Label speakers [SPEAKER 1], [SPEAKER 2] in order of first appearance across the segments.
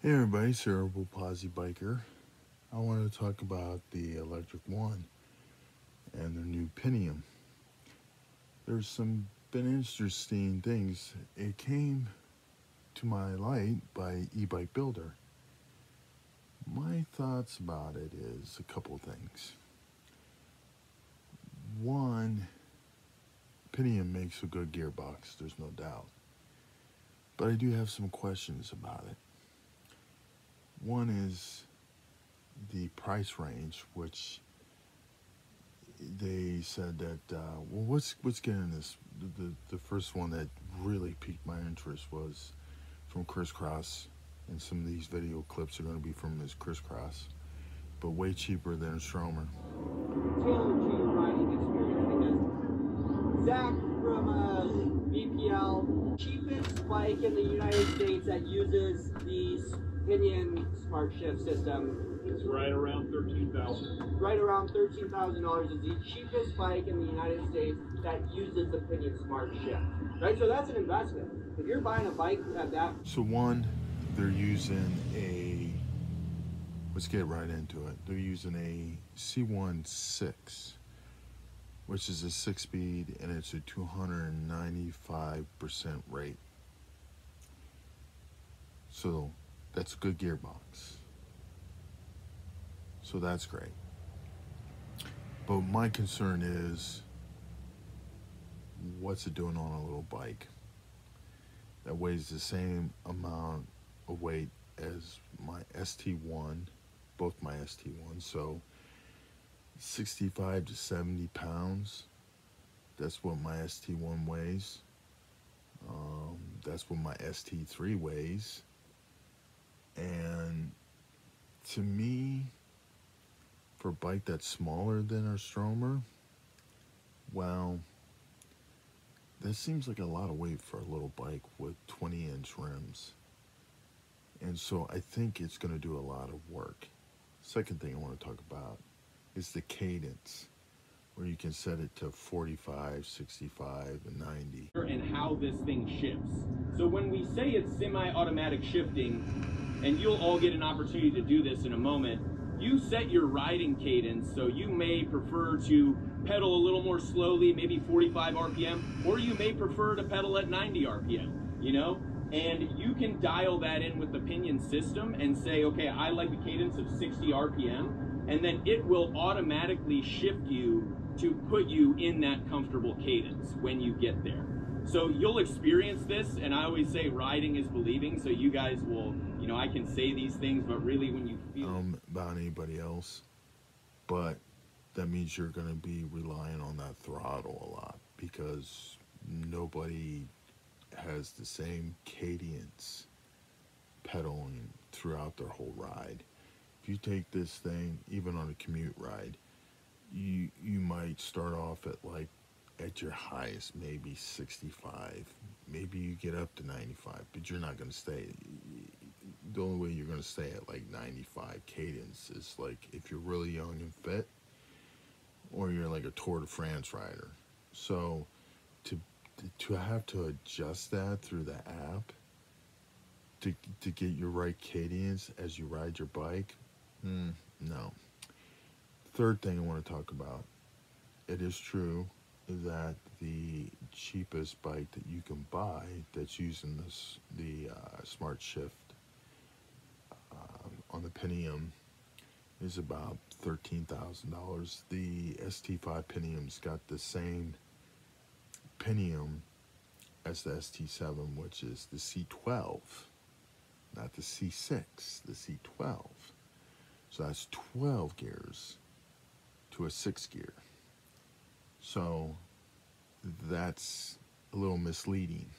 [SPEAKER 1] Hey everybody, Cerebral Palsy Biker. I wanted to talk about the Electric One and their new Pinion. There's some been interesting things. It came to my light by e-bike builder. My thoughts about it is a couple things. One, Pinion makes a good gearbox, there's no doubt. But I do have some questions about it. One is the price range, which they said that, well, what's getting this? The first one that really piqued my interest was from Crisscross, and some of these video clips are going to be from this Crisscross, but way cheaper than a Stromer.
[SPEAKER 2] Tailored to your riding experience, because Zach from BPL, cheapest bike in the United States that uses the Pinion Smart Shift system.
[SPEAKER 3] It's right around $13,000.
[SPEAKER 2] Right around $13,000 is the cheapest bike in the United States that uses the Pinion Smart Shift. Right, so that's an investment. If you're buying a bike at that.
[SPEAKER 1] So one, they're using a. Let's get right into it. They're using a C16, which is a 6-speed, and it's a 295% rate. So that's a good gearbox. So that's great. But my concern is, what's it doing on a little bike that weighs the same amount of weight as my ST1, both my ST1, so 65 to 70 pounds. That's what my ST1 weighs. That's what my ST3 weighs. And to me, for a bike that's smaller than our Stromer, well, that seems like a lot of weight for a little bike with 20-inch rims. And so I think it's going to do a lot of work. Second thing I want to talk about is the cadence, where you can set it to 45, 65, and 90.
[SPEAKER 3] And how this thing shifts. So when we say it's semi-automatic shifting, and you'll all get an opportunity to do this in a moment, you set your riding cadence, so you may prefer to pedal a little more slowly, maybe 45 RPM, or you may prefer to pedal at 90 RPM, you know? And you can dial that in with the Pinion system and say, okay, I like a cadence of 60 RPM, and then it will automatically shift you to put you in that comfortable cadence when you get there. So you'll experience this, and I always say riding is believing, so you guys will, you know, I can say these things, but really when you feel
[SPEAKER 1] about anybody else, but that means you're going to be relying on that throttle a lot, because nobody has the same cadence pedaling throughout their whole ride. If you take this thing, even on a commute ride, you might start off at like, at your highest, maybe 65, maybe you get up to 95, but you're not going to stay. The only way you're going to stay at like 95 cadence is like if you're really young and fit, or you're like a Tour de France rider. So to have to adjust that through the app to get your right cadence as you ride your bike, no. Third thing I want to talk about, it is true that the cheapest bike that you can buy that's using the Smart Shift on the Pinion is about $13,000. The ST5 Pinion's got the same Pinion as the ST7, which is the C12, not the C6, the C12. So that's 12 gears to a 6 gear. So that's a little misleading.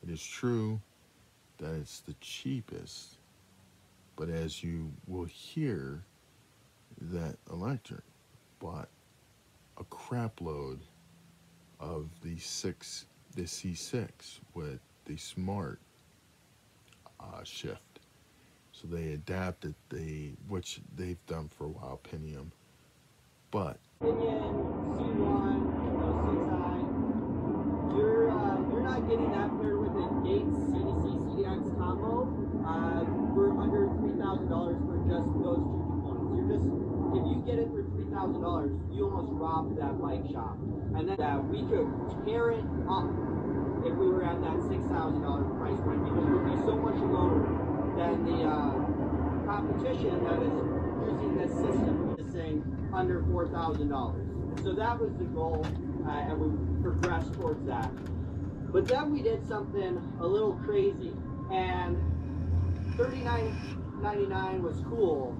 [SPEAKER 1] It is true that it's the cheapest, but as you will hear, that Electric bought a crap load of the C6 with the Smart Shift. So they adapted which they've done for a while, Pinion, but
[SPEAKER 2] Pinion, C1, 6i, you're not getting that paired with a Gates CDC CDX combo. We're under those two components. You're just, if you get it for $3,000, you almost robbed that bike shop. And then we could tear it up if we were at that $6,000 price point, because we'd be so much lower than the competition that is using this system, this thing under $4,000. So that was the goal, and we progressed towards that. But then we did something a little crazy, and $39.99 was cool,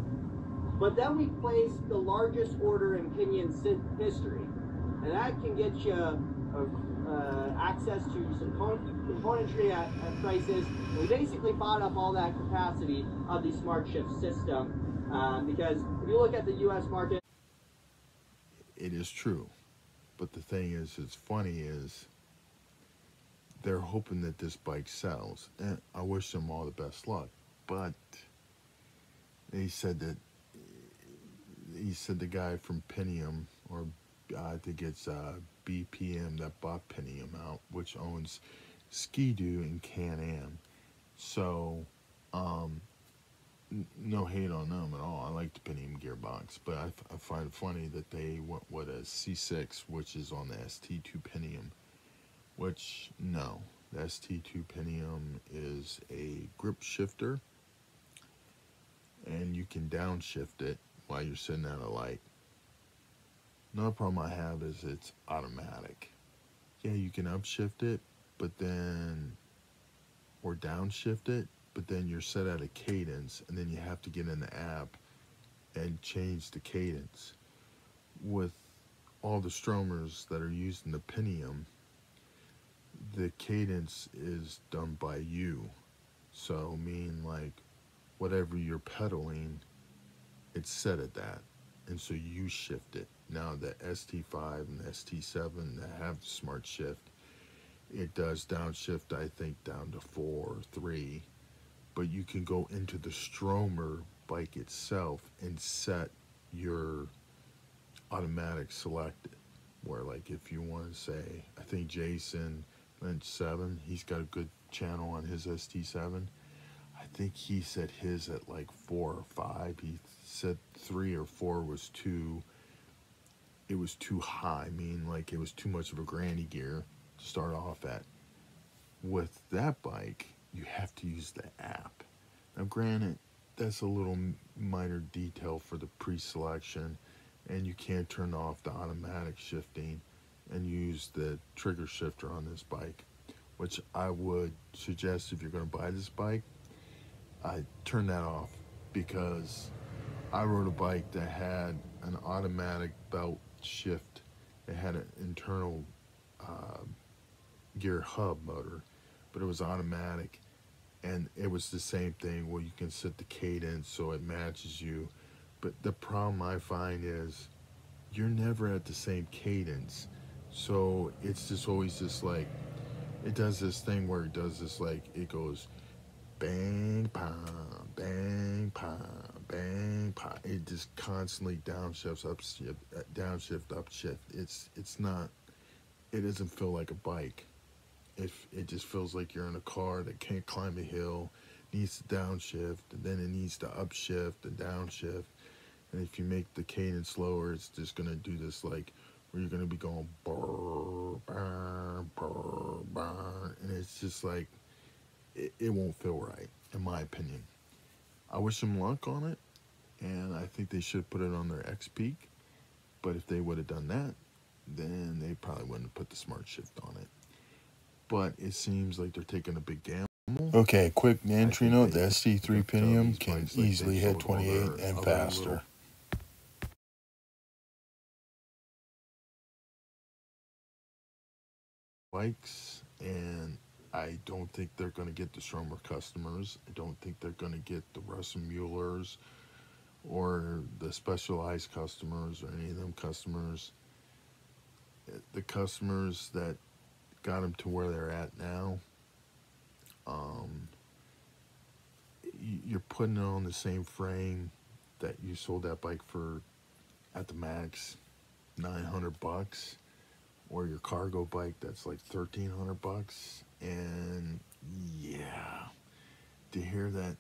[SPEAKER 2] but then we placed the largest order in pinion history, and that can get you access to some componentry at prices. We basically bought up all that capacity of the Smart Shift system, because if you look at the U.S. market,
[SPEAKER 1] It is true, but the thing is, it's funny is they're hoping that this bike sells, and I wish them all the best luck. But he said the guy from Pinium, or I think it's BPM that bought Pinium out, which owns Ski-Doo and Can-Am. So, no hate on them at all. I like the Pinium gearbox, but I find it funny that they went with a C6, which is on the ST2 Pinium, which, no. The ST2 Pinium is a grip shifter, and you can downshift it while you're sitting at a light. Another problem I have is it's automatic. Yeah, you can upshift it, or downshift it, but then you're set at a cadence, and then you have to get in the app and change the cadence. With all the stromers that are used in the Pinium, the cadence is done by you. So, like, whatever you're pedaling, it's set at that. And so you shift it. Now, the ST5 and the ST7 that have Smart Shift, it does downshift, I think, down to 4 or 3. But you can go into the stromer bike itself and set your automatic selected. Where, like, if you want to say, I think Jason Lynch 7, he's got a good channel on his ST7. I think he set his at like 4 or 5. He said 3 or 4 was too, it was too high, like it was too much of a granny gear to start off at. With that bike, you have to use the app. Now granted, that's a little minor detail for the pre-selection, and you can't turn off the automatic shifting and use the trigger shifter on this bike, which I would suggest if you're going to buy this bike, I turn that off, because I rode a bike that had an automatic belt shift. It had an internal gear hub motor, but it was automatic, and it was the same thing where you can set the cadence so it matches you. But the problem I find is you're never at the same cadence, so it's just always just like, it does this thing where it does this, like, it goes bang, pom, bang, pom, bang, pom. It just constantly downshifts, upshift, downshift, upshift. It's not, it doesn't feel like a bike. If it just feels like you're in a car that can't climb a hill, needs to downshift, and then it needs to upshift and downshift. And if you make the cadence slower, it's just gonna do this, like, where you're gonna be going brr, brr, brr, brr, and it's just like, it won't feel right, in my opinion. I wish them luck on it, and I think they should put it on their X-Peak, but if they would have done that, then they probably wouldn't have put the Smart Shift on it. But it seems like they're taking a big gamble. Okay, quick entry note, the ST3 Pinium can easily hit 28 and faster. Bikes, and I don't think they're going to get the Stromer customers. I don't think they're going to get the Russell Muellers or the Specialized customers or any of them customers. The customers that got them to where they're at now, you're putting it on the same frame that you sold that bike for at the max $900, or your cargo bike that's like $1,300. And yeah, to hear that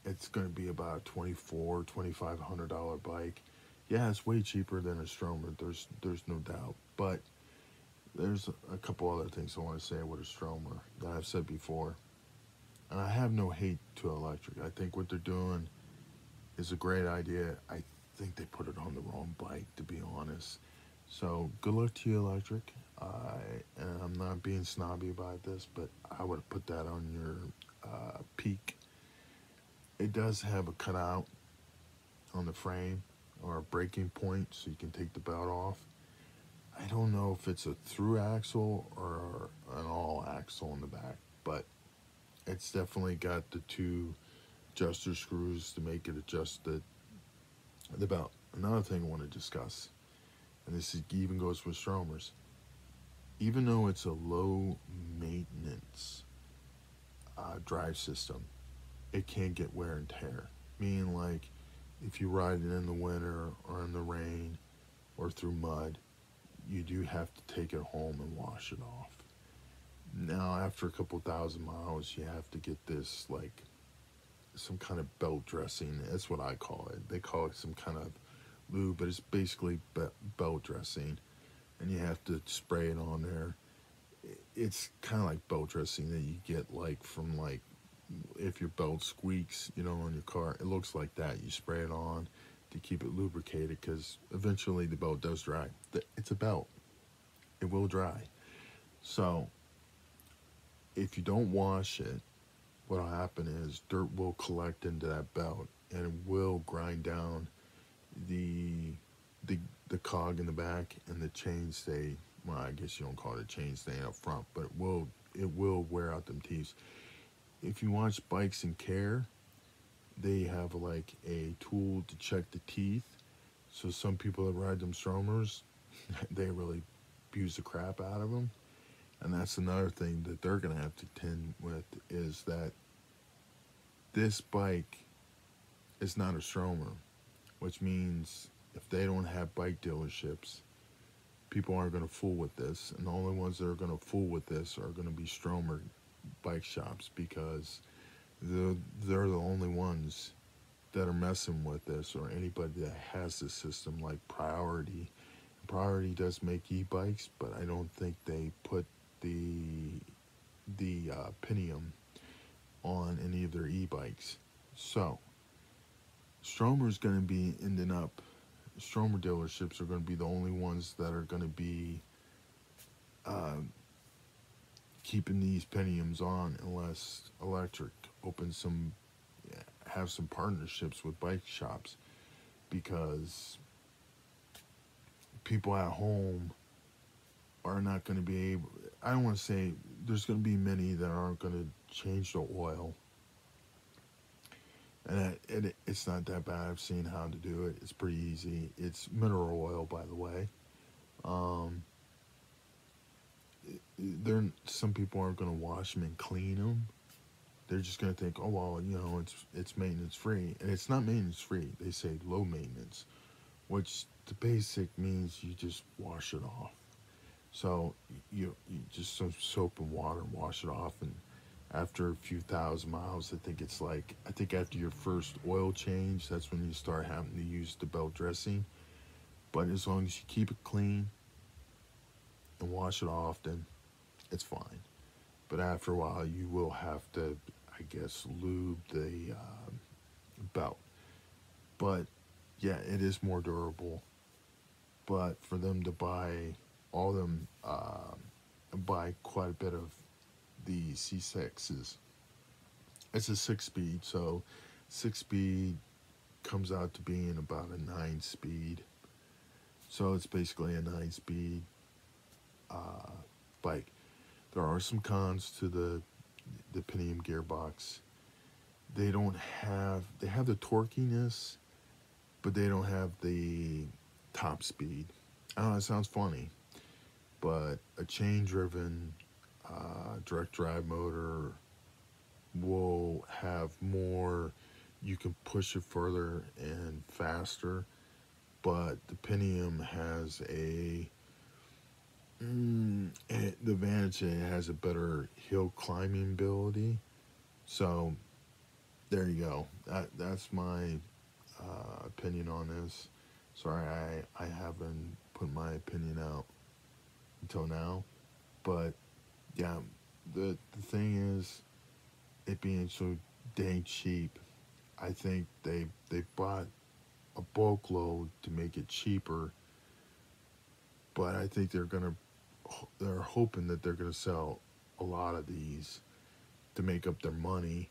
[SPEAKER 1] it's going to be about a $2,400-$2,500 bike. Yeah, it's way cheaper than a Stromer. There's no doubt. But there's a couple other things I want to say with a Stromer that I've said before. And I have no hate to electric. I think what they're doing is a great idea. I think they put it on the wrong bike, to be honest. So good luck to you, electric. And I'm not being snobby about this, but I would have put that on your peak. It does have a cutout on the frame or a breaking point so you can take the belt off. I don't know if it's a through axle or an all axle in the back, but it's definitely got the two adjuster screws to make it adjust the belt. Another thing I want to discuss, and this even goes with Stromers, even though it's a low maintenance drive system, it can get wear and tear. Meaning, like, if you ride it in the winter or in the rain or through mud, you do have to take it home and wash it off. Now, after a couple thousand miles, you have to get this, like, some kind of belt dressing. That's what I call it. They call it some kind of lube, but it's basically belt dressing, and you have to spray it on there. It's kind of like belt dressing that you get, like, from, like, if your belt squeaks, you know, on your car. It looks like that. You spray it on to keep it lubricated, because eventually the belt does dry. It's a belt. It will dry. So if you don't wash it, what'll happen is dirt will collect into that belt, and it will grind down the cog in the back and the chainstay. Well, I guess you don't call it a chainstay up front, but it will wear out them teeth. If you watch Bikes and Care, they have like a tool to check the teeth. So some people that ride them Stromers, they really abuse the crap out of them. And that's another thing that they're going to have to contend with, is that this bike is not a Stromer, which means if they don't have bike dealerships, people aren't going to fool with this. And the only ones that are going to fool with this are going to be Stromer bike shops, because they're the only ones that are messing with this, or anybody that has this system, like Priority. Priority does make e-bikes, but I don't think they put the pinion on any of their e-bikes. So Stromer's going to be ending up, Stromer dealerships are going to be the only ones that are going to be keeping these pinions on, unless electric have some partnerships with bike shops, because people at home are not going to be able, I don't want to say, there's going to be many that aren't going to change the oil. And it's not that bad. I've seen how to do it. It's pretty easy. It's mineral oil, by the way. Some people aren't going to wash them and clean them. They're just going to think, oh, well, you know, it's maintenance free. And it's not maintenance free. They say low maintenance, which the basic means you just wash it off. So you just some soap and water and wash it off, and after a few thousand miles, I think after your first oil change, that's when you start having to use the belt dressing. But as long as you keep it clean and wash it often, it's fine. But after a while, you will have to, I guess, lube the belt. But yeah, it is more durable. But for them to buy buy quite a bit of the C6s. It's a 6-speed, so 6-speed comes out to being about a 9-speed. So it's basically a 9-speed bike. There are some cons to the pinion gearbox. They have the torquiness, but they don't have the top speed. I know it sounds funny, but a chain-driven direct drive motor will have more, you can push it further and faster, but the Pentium has the advantage that it has a better hill climbing ability. So there you go. That's my opinion on this. Sorry, I haven't put my opinion out until now, but yeah, the thing is, it being so dang cheap, I think they bought a bulk load to make it cheaper, but I think they're hoping that they're gonna sell a lot of these to make up their money,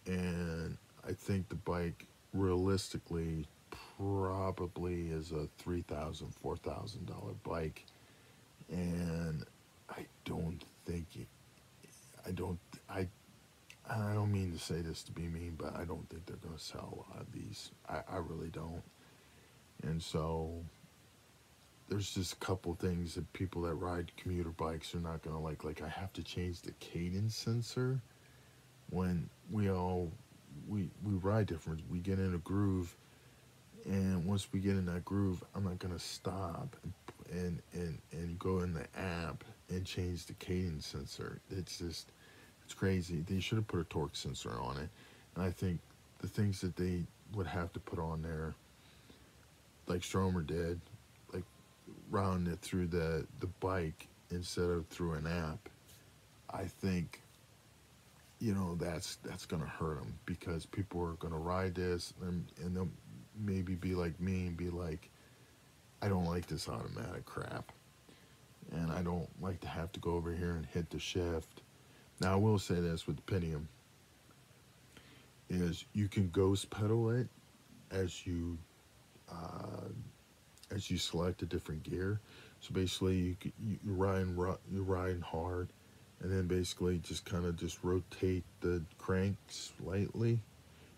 [SPEAKER 1] and I think the bike realistically probably is a $3,000 $4,000 bike, and I don't think it, I don't I don't mean to say this to be mean, but I don't think they're going to sell a lot of these. I really don't. And so there's just a couple things that people that ride commuter bikes are not going to like. Like, I have to change the cadence sensor when we ride different. We get in a groove, and once we get in that groove, I'm not going to stop and go in the app and change the cadence sensor. It's crazy. They should have put a torque sensor on it. And I think the things that they would have to put on there, like Stromer did, like round it through the bike instead of through an app, I think, that's going to hurt them, because people are going to ride this, and they'll maybe be like me and be like, I don't like this automatic crap, and I don't like to have to go over here and hit the shift. Now, I will say this with the Pentium, is you can ghost pedal it as you select a different gear. So basically, you're riding hard, and then basically just kind of just rotate the crank slightly.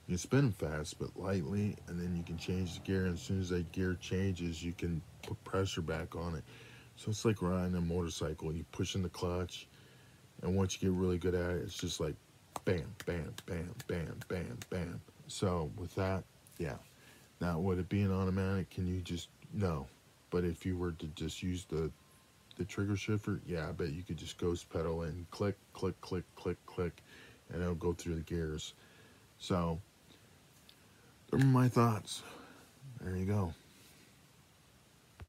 [SPEAKER 1] You can spin them fast, but lightly, and then you can change the gear. And as soon as that gear changes, you can put pressure back on it. So it's like riding a motorcycle. You push in the clutch, and once you get really good at it, it's just like bam, bam, bam, bam, bam, bam. So with that, yeah. Now, would it be an automatic? Can you just, no. But if you were to just use the trigger shifter, yeah, I bet you could just ghost pedal and click, click, click, click, click, and it'll go through the gears. So, those are my thoughts. There you go.